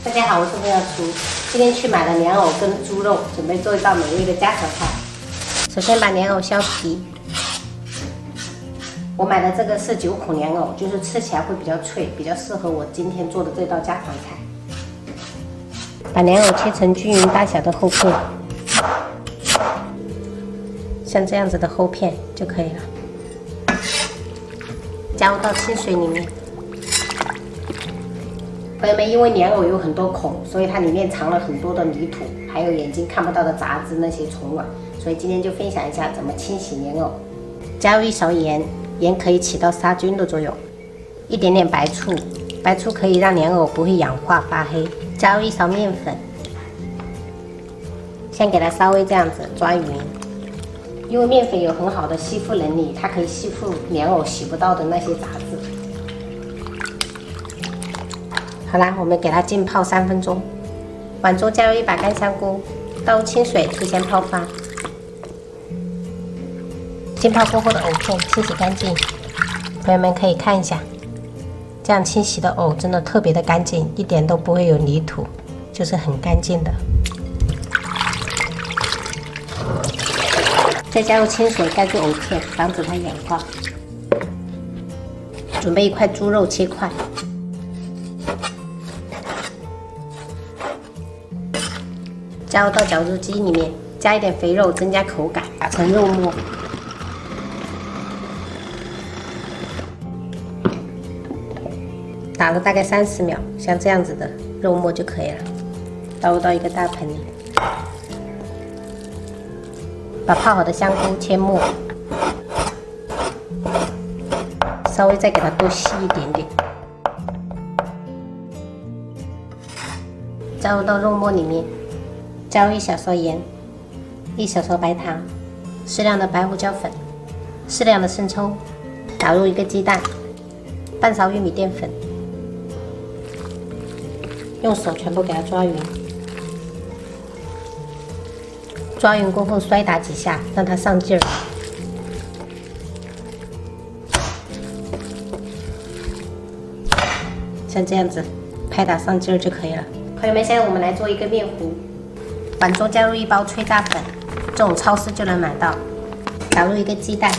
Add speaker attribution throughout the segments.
Speaker 1: 大家好，我是魏小厨。今天去买了莲藕跟猪肉，准备做一道美味的家常菜。首先把莲藕削皮。我买的这个是9孔莲藕，就是吃起来会比较脆，比较适合我今天做的这道家常菜。把莲藕切成均匀大小的厚片，像这样子的厚片就可以了。加入到清水里面。朋友们，因为莲藕有很多孔，所以它里面藏了很多的泥土，还有眼睛看不到的杂质那些虫卵，所以今天就分享一下怎么清洗莲藕。加入1勺盐，盐可以起到杀菌的作用。一点点白醋，白醋可以让莲藕不会氧化发黑。加入1勺面粉，先给它稍微这样子抓匀，因为面粉有很好的吸附能力，它可以吸附莲藕洗不到的那些杂质。好啦，我们给它浸泡3分钟。碗中加入1把干香菇，倒入清水提前泡发。浸泡过后的藕片清洗干净，朋友们可以看一下，这样清洗的藕真的特别的干净，一点都不会有泥土，就是很干净的。再加入清水盖住藕片，防止它氧化。准备1块猪肉切块。加入到绞肉机里面，加一点肥肉增加口感，打成肉末。打了大概30秒，像这样子的肉末就可以了。倒入到一个大盆里，把泡好的香菇切末，稍微再给它剁细一点点。加入到肉末里面。加入1小勺盐，1小勺白糖，适量的白胡椒粉，适量的生抽，打入1个鸡蛋，半勺玉米淀粉，用手全部给它抓匀。抓匀过后摔打几下，让它上劲儿。像这样子拍打上劲儿就可以了。朋友们，现在我们来做一个面糊。碗中加入1包催炸粉，这种超市就能买到。打入1个鸡蛋，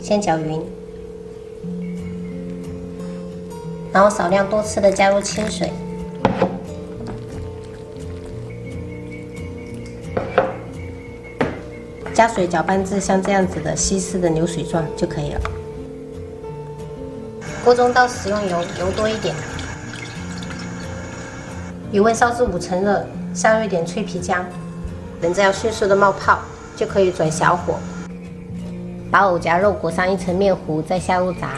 Speaker 1: 先搅匀，然后少量多次的加入清水，加水搅拌至像这样子的稀释的流水状就可以了。锅中倒食用油，油多一点，油温烧至5成热。下入一点脆皮姜，等着要迅速的冒泡，就可以转小火，把藕夹肉裹上1层面糊，再下入炸。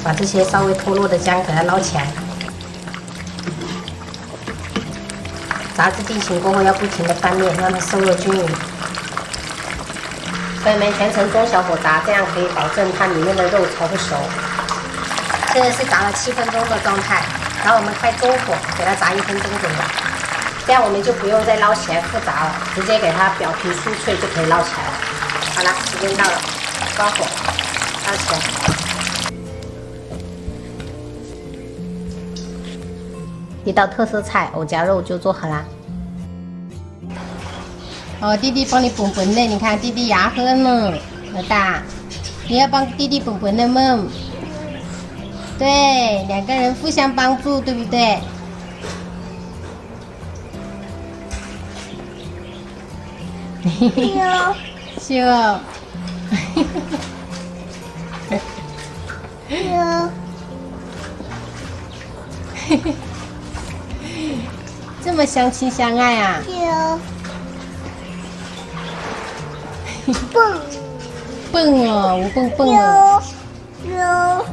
Speaker 1: 把这些稍微脱落的姜给它捞起来，炸至定型过后，要不停的翻面，让它受热均匀。朋友们，全程中小火炸，这样可以保证它里面的肉才会熟。现在是炸了7分钟的状态，然后我们开中火给它炸1分钟左右，这样我们就不用再捞起来复炸了，直接给它表皮酥脆就可以捞起来了。好了，时间到了，关火，捞起来。一道特色菜藕夹肉就做好啦。哦，弟弟帮你本本的，你看弟弟牙很嫩，老大，你要帮弟弟本本的吗？对，2个人互相帮助，对不对？秀，这么相亲相爱啊！
Speaker 2: 蹦
Speaker 1: 蹦哦，我蹦蹦哦。
Speaker 2: 有。